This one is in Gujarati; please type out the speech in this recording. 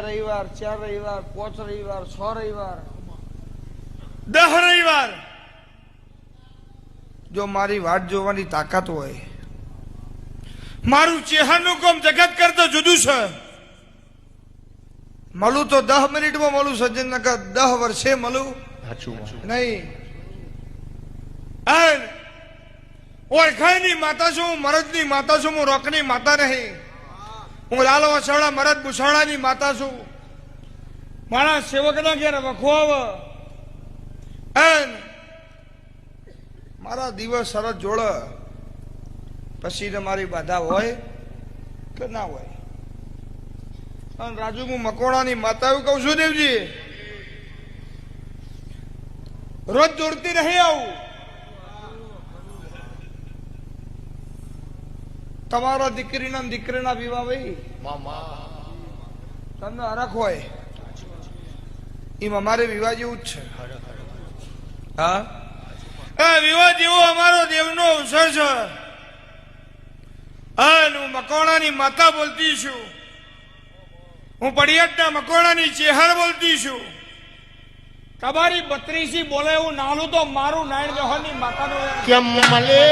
રવિવાર, 4 રવિવાર, 5 રવિવાર, 6 રવિવાર, 10 રવિવાર. જો મારી વાટ જોવાની તાકાત હોય, મારું ચેહરનું કામ જગત કરતો જુદું છે. મળું તો 10 મિનિટમાં મળું સજ્જન, નકર 10 વર્ષે મળું નહીં. ઓળખાયની માતા છું, મરદની માતા છું, હું રોકની માતા નહીં. હું લાલો વસાવડા મરદ ભૂસાવડાની માતા છું. મારા સેવકના ઘેર વખો આવે. મારા દિવસ સરસ જોડે પછી ને મારી બાધા હોય કે ના હોય. અને રાજુ હું મકોડાની માતા એવું કહું છું દેવજી, રોજ દોડતી નહીં આવું. તમારા દીકરીના ને દીકરીના વિવાહ ભાઈ તમને હરખ હોય એમાં મારે વિવાહ જેવું જ છે. હા, વિવાહ જેવો અમારો દેવનો અવસર છે. હું મકોડાની માતા બોલતી છું. હું પડિયાદના મકોડાની ચેહર બોલતી છું. તમારી 32 બોલે એવું નાનું તો મારું નાયણ જહોની માતાનું કેમ મળે.